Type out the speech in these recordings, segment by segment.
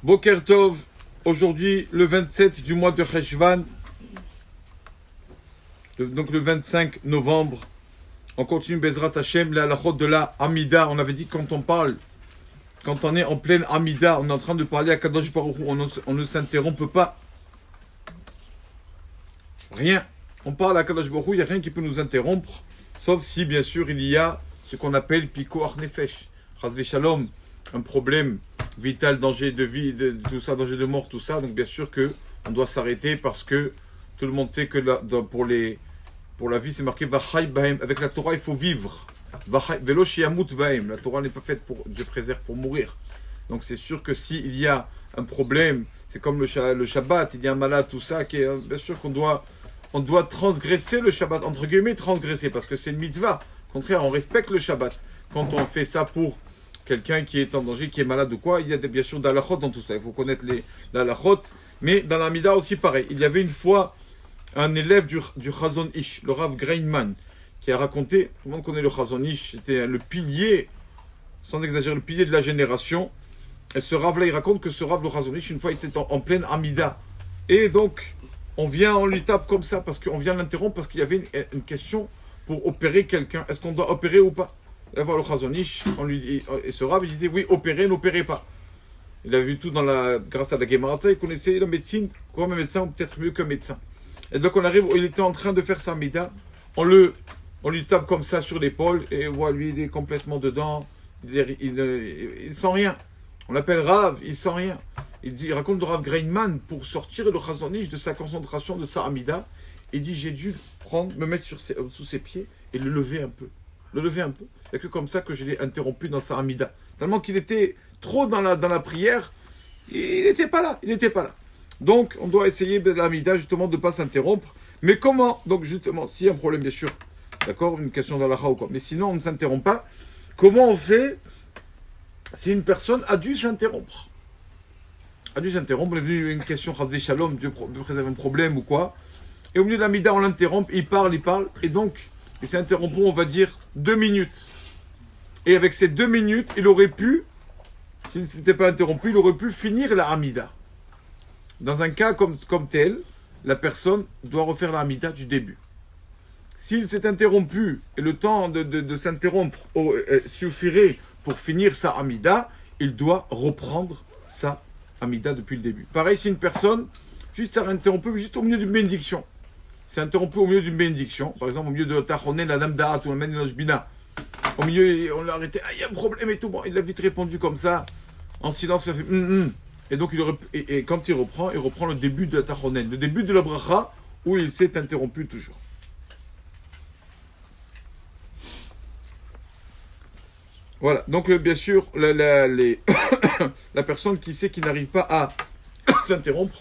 Boker Tov, aujourd'hui le 27 du mois de Cheshvan, donc le 25 novembre, on continue Bezrat Hashem, la halachot de la Amida. On avait dit que quand on est en pleine Amida, on est en train de parler à Kadosh Baruch Hu, on ne s'interrompt pas. Rien. On parle à Kadosh Baruch Hu, il n'y a rien qui peut nous interrompre, sauf si bien sûr il y a ce qu'on appelle Pikoach Nefesh, Chazve Shalom, un problème vital, danger de vie, tout ça, danger de mort, tout ça. Donc bien sûr que on doit s'arrêter parce que tout le monde sait que pour la vie c'est marqué Vachai Bahem. Avec la Torah il faut vivre. Velo Shiamut Bahem. La Torah n'est pas faite pour Dieu préserve pour mourir. Donc c'est sûr que s'il y a un problème, c'est comme le Shabbat, il y a un malade, tout ça, bien sûr qu'on doit transgresser le Shabbat, entre guillemets transgresser, parce que c'est une mitzvah. Au contraire, on respecte le Shabbat. Quand on fait ça pour quelqu'un qui est en danger, qui est malade ou quoi, il y a bien sûr d'halachot dans tout cela. Il faut connaître les halachot. Mais dans la Mida aussi pareil. Il y avait une fois un élève du Chazon Ish, le Rav Greinman, qui a raconté, tout le monde connaît le Chazon Ish, c'était le pilier, sans exagérer, le pilier de la génération. Et ce Rav-là, il raconte que ce Rav, le Chazon Ish, une fois, il était en pleine Amida. Et donc, on lui tape comme ça, parce qu'on vient l'interrompre, parce qu'il y avait une question pour opérer quelqu'un. Est-ce qu'on doit opérer ou pas? Et voir le Chazon Ish, et ce Rav, il disait, oui, opérez, n'opérez pas. Il avait vu tout grâce à la Gemara, il connaissait la médecine, comme un médecin, ou peut-être mieux qu'un médecin. Et donc on arrive, il était en train de faire sa Mida, on lui tape comme ça sur l'épaule, et voit lui, il est complètement dedans, il sent rien. On l'appelle Rav, il sent rien. Il raconte de Rav Greinman, pour sortir le Chazon Ish de sa concentration, de sa Amida, il dit, j'ai dû me mettre sous ses pieds, et le lever un peu. Il n'y a que comme ça que je l'ai interrompu dans sa Amida. Tellement qu'il était trop dans la prière, il n'était pas là. Donc, on doit essayer de l'Amida, justement, de ne pas s'interrompre. Mais comment? Donc, justement, s'il y a un problème, bien sûr, d'accord, une question d'Allah ou quoi, mais sinon, on ne s'interrompt pas. Comment on fait si une personne a dû s'interrompre? On est venu une question, Chazve Shalom, Dieu préserve un problème ou quoi. Et au milieu de l'Amida, on l'interrompt, il parle, et donc, il s'est interrompu, on va dire, 2 minutes. Et avec ces 2 minutes, il aurait pu, s'il ne s'était pas interrompu, il aurait pu finir la Amida. Dans un cas comme tel, la personne doit refaire la Amida du début. S'il s'est interrompu, et le temps de s'interrompre suffirait pour finir sa Amida, il doit reprendre sa Amida depuis le début. Pareil, si une personne s'est interrompue juste au milieu d'une bénédiction, c'est interrompu au milieu d'une bénédiction, par exemple au milieu de Tachonen, la Dame d'Arat ou la Mène Bina. Au milieu, on l'a arrêté, il y a un problème et tout. Bon, il a vite répondu comme ça, en silence, il a fait Et donc, quand il reprend le début de la Tachonen, le début de la Bracha, où il s'est interrompu toujours. Voilà, donc bien sûr, la personne qui n'arrive pas à s'interrompre,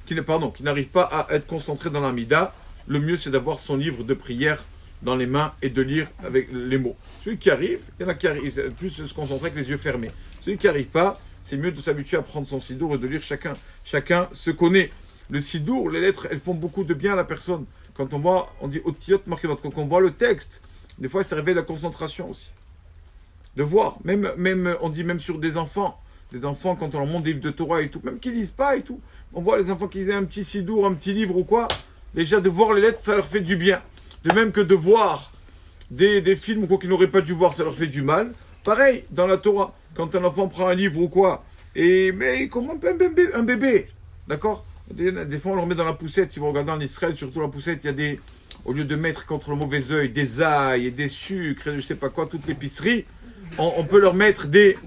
qui n'arrive pas à être concentré dans l'Amida, le mieux c'est d'avoir son livre de prière dans les mains et de lire avec les mots. Celui qui arrive, il y en a qui arrivent, plus se concentrer avec les yeux fermés. Celui qui n'arrive pas, c'est mieux de s'habituer à prendre son sidour et de lire chacun se connaît. Le sidour, les lettres, elles font beaucoup de bien à la personne. Quand on dit otiyot marquevot, quand on voit le texte, des fois ça réveille la concentration aussi. De voir, même on dit même sur des enfants, quand on leur montre des livres de Torah et tout, même qu'ils lisent pas et tout, on voit les enfants qui lisent un petit sidour, un petit livre ou quoi, déjà de voir les lettres, ça leur fait du bien. De même que de voir des films ou quoi qu'ils n'auraient pas dû voir, ça leur fait du mal. Pareil, dans la Torah, quand un enfant prend un livre ou quoi, mais comment un bébé, d'accord? Des fois on le remet dans la poussette, si vous regardez en Israël, surtout la poussette, il y a au lieu de mettre contre le mauvais œil des ail et des sucres et je sais pas quoi, toute l'épicerie, on peut leur mettre des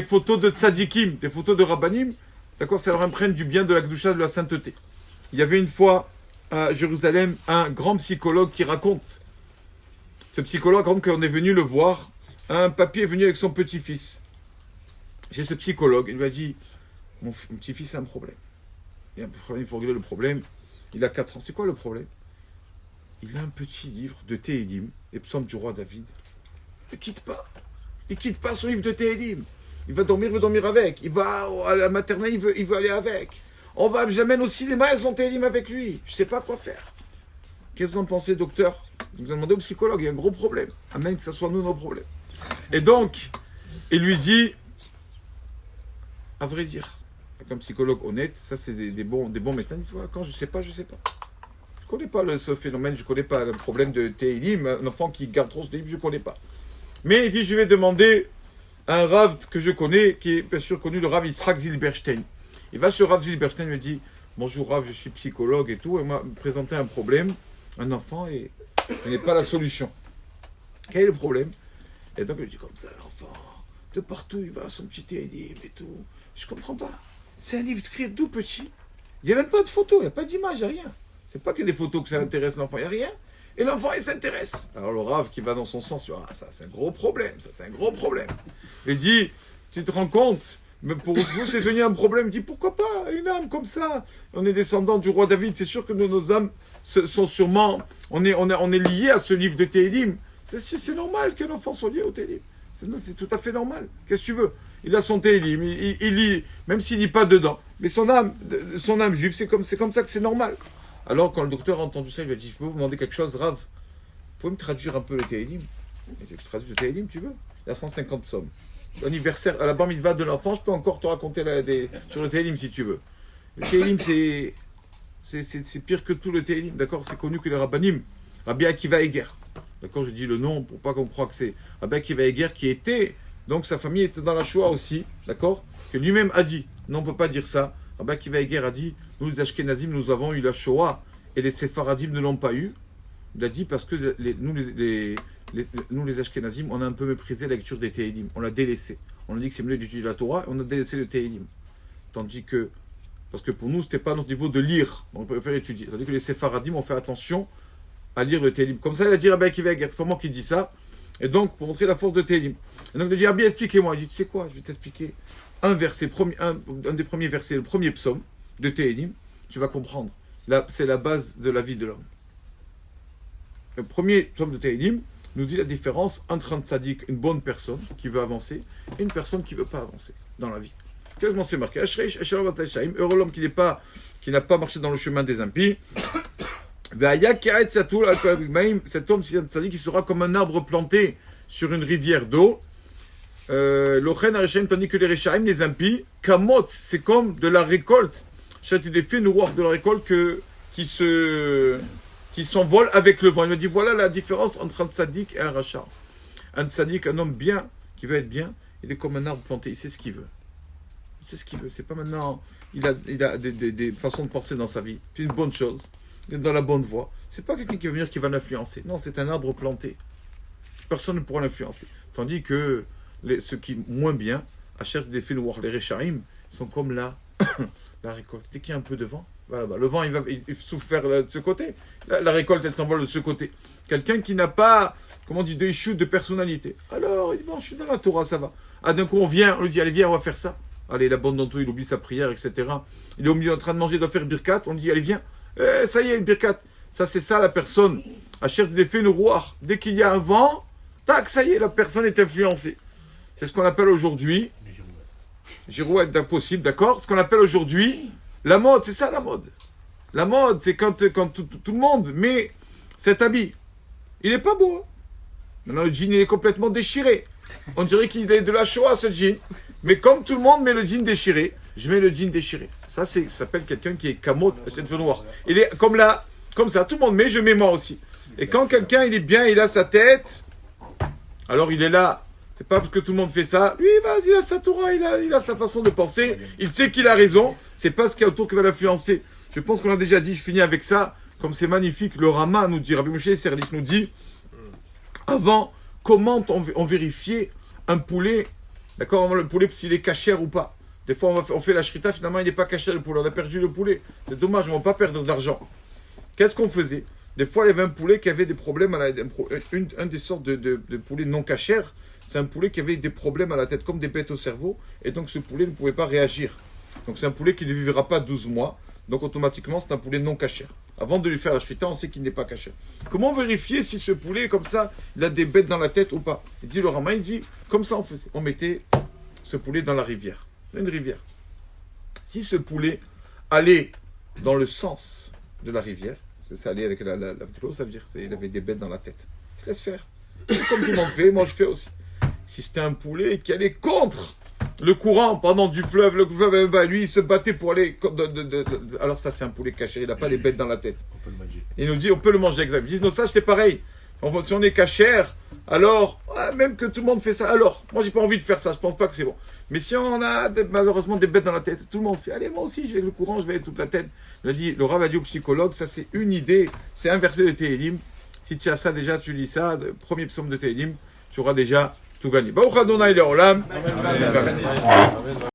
photos de tzadikim, des photos de rabbanim, d'accord, ça leur imprègne du bien, de la kedusha, de la sainteté. Il y avait une fois à Jérusalem un grand psychologue qui raconte. Ce psychologue raconte qu'on est venu le voir. Un papy est venu avec son petit-fils. Chez ce psychologue, il lui a dit, mon petit-fils a un problème. Il y a un problème, il faut régler le problème. Il a 4 ans. C'est quoi le problème? Il a un petit livre de Tehilim, les psaumes du roi David. Il ne quitte pas son livre de Tehilim. Il va dormir avec. Il va à la maternelle, il veut aller avec. Je l'amène au cinéma, elles ont Tehilim avec lui. Je ne sais pas quoi faire. Qu'est-ce que vous en pensez, docteur? Vous demandez au psychologue, il y a un gros problème. Amen, que ce soit nous nos problèmes. Et donc, il lui dit, à vrai dire, Donc un psychologue honnête, ça c'est des bons médecins. Ils disent, voilà, quand je sais pas, je sais pas. Je connais pas ce phénomène, je connais pas le problème de Teilim, un enfant qui garde trop ce Teilim, je connais pas. Mais il dit, je vais demander à un Rav que je connais, qui est bien sûr connu, le Rav Yitzhak Zilberstein. Il va sur Rav Zilberstein, il me dit, bonjour Rav, je suis psychologue et tout, et m'a présenté un problème, un enfant, et il n'est pas la solution. Quel est le problème? Et donc il dit comme ça, l'enfant, de partout, il va à son petit Teilim et tout. Je comprends pas. C'est un livre écrit tout petit. Il n'y a même pas de photo, il n'y a pas d'image, il n'y a rien. C'est pas que des photos que ça intéresse l'enfant, il n'y a rien. Et l'enfant, il s'intéresse. Alors le Rav qui va dans son sens, il dit, ah, ça c'est un gros problème, ça c'est un gros problème. Il dit, tu te rends compte, mais pour vous c'est devenu un problème. Il dit, pourquoi pas, une âme comme ça? On est descendant du roi David, c'est sûr que nos âmes sont sûrement, on est liés à ce livre de Teilim. C'est normal qu'un enfant soit lié au Teilim. C'est tout à fait normal. Qu'est-ce que tu veux? Il a son Teilim, il lit, même s'il ne lit pas dedans. Mais son âme juive, c'est comme ça que c'est normal. Alors, quand le docteur a entendu ça, il lui a dit, je peux vous demander quelque chose, Rav? Vous pouvez me traduire un peu le Teilim? Il dit, je traduis le Teilim, tu veux? Il y a 150 psaumes. L'anniversaire, à la bar mitzvah de l'enfant, je peux encore te raconter sur le Teilim si tu veux. Le Teilim, c'est pire que tout le Teilim, d'accord? C'est connu que les rabbanim, Rabbi Akiva Eger. D'accord, je dis le nom pour pas qu'on croie que c'est Rabbi Akiva Eger qui était, donc sa famille était dans la Shoah aussi, d'accord? Que lui-même a dit, non, on ne peut pas dire ça. Rabbi Akiva Eger a dit, nous les Ashkenazim, nous avons eu la Shoah et les Séfaradim ne l'ont pas eu. Il a dit parce que nous les Ashkenazim, on a un peu méprisé la lecture des Teilim, on l'a délaissé. On a dit que c'est mieux d'étudier la Torah, et on a délaissé le Teilim. Tandis que, parce que pour nous, c'était pas notre niveau de lire, donc on préfère étudier. Tandis que les Séfaradim ont fait attention à lire le Teilim. Comme ça, il a dit Rabbi Akiva Eger, c'est pas moi qui dis ça. Et donc, pour montrer la force de Teilim. Et donc, il a dit, bien expliquez-moi. Il dit, tu sais quoi, je vais t'expliquer un des premiers versets, le premier psaume de Teilim, tu vas comprendre. Là, c'est la base de la vie de l'homme. Le premier psaume de Teilim nous dit la différence entre un tzaddik, une bonne personne qui veut avancer, et une personne qui ne veut pas avancer dans la vie. Comment c'est marqué? Heureux l'homme qui n'a pas marché dans le chemin des impies. Cet homme, c'est un tzaddik qui sera comme un arbre planté sur une rivière d'eau. Tandis que les Rechaim, les impies, Kamot, c'est comme de la récolte. Châti des faits, noir de la récolte qui s'envole avec le vent. Il me dit, voilà la différence entre un tzaddik et un rachat. Un tzaddik, un homme bien, qui veut être bien, il est comme un arbre planté, il sait ce qu'il veut. Il sait ce qu'il veut, c'est pas maintenant, il a des façons de penser dans sa vie. C'est une bonne chose, il est dans la bonne voie. C'est pas quelqu'un qui va venir qui va l'influencer. Non, c'est un arbre planté. Personne ne pourra l'influencer. Tandis que ceux qui moins bien, achètent des fils noirs, les Rechaim, sont comme la récolte. Dès qu'il y a un peu de vent, voilà, le vent il souffle vers de ce côté. La récolte elle s'envole de ce côté. Quelqu'un qui n'a pas, comment on dit, de issue de personnalité. Alors, il dit, bon, je suis dans la Torah, ça va. Ah, d'un coup, on lui dit, allez, viens, on va faire ça. Allez, il abandonne tout, il oublie sa prière, etc. Il est au milieu en train de manger, il doit faire birkat. On lui dit, allez, viens. Ça y est, birkat. Ça, c'est ça, la personne. Achète des faits noirs. Dès qu'il y a un vent, tac, ça y est, la personne est influencée. C'est ce qu'on appelle aujourd'hui, girouette d'impossible, d'accord? Ce qu'on appelle aujourd'hui, la mode, c'est ça la mode. La mode, c'est quand tout le monde met cet habit. Il n'est pas beau. Hein? Maintenant, le jean, il est complètement déchiré. On dirait qu'il est de la Shoah, ce jean. Mais comme tout le monde met le jean déchiré, je mets le jean déchiré. Ça s'appelle quelqu'un qui est kamot, c'est feu noir. Il est comme ça, tout le monde met, je mets moi aussi. Et quand quelqu'un, il est bien, il a sa tête, alors il est là. C'est pas parce que tout le monde fait ça. Lui, vas-y, il a sa Torah, il a sa façon de penser. Il sait qu'il a raison. C'est pas ce qu'il y a autour qui va l'influencer. Je pense qu'on a déjà dit, je finis avec ça. Comme c'est magnifique, le Rama nous dit, Rabbi Moshe Serlich nous dit, avant, comment on vérifiait un poulet, d'accord, le poulet s'il est cachère ou pas. Des fois, on fait la shrita, finalement, il n'est pas cachère le poulet. On a perdu le poulet. C'est dommage, on ne va pas perdre d'argent. Qu'est-ce qu'on faisait? Des fois, il y avait un poulet qui avait des problèmes, un des sortes de poulets non cachères. C'est un poulet qui avait des problèmes à la tête, comme des bêtes au cerveau, et donc ce poulet ne pouvait pas réagir. Donc c'est un poulet qui ne vivra pas 12 mois, donc automatiquement c'est un poulet non cachère. Avant de lui faire la shrita, on sait qu'il n'est pas cachère. Comment vérifier si ce poulet, comme ça, il a des bêtes dans la tête ou pas? Il dit, le Rama, il dit, comme ça on faisait. On mettait ce poulet dans la rivière, une rivière. Si ce poulet allait dans le sens de la rivière, ça allait avec la ça veut dire qu'il avait des bêtes dans la tête. Il se laisse faire. Comme tout le monde fait, moi je fais aussi. Si c'était un poulet qui allait contre le courant pendant du fleuve, lui il se battait pour aller. Alors ça c'est un poulet caché, il n'a pas les bêtes dans la tête. On peut le manger. Il nous dit on peut le manger, exact. Ils disent nos sages c'est pareil. Si on est cachère, alors même que tout le monde fait ça, alors moi j'ai pas envie de faire ça, je pense pas que c'est bon. Mais si on a malheureusement des bêtes dans la tête, tout le monde fait allez moi aussi j'ai le courant, je vais toute la tête. Le Rav a dit au psychologue, ça c'est une idée, c'est un verset de Tehillim. Si tu as ça déjà, tu lis ça, premier psaume de Tehillim, tu auras déjà tout gagné. Baruch Adonai Leolam. Amen.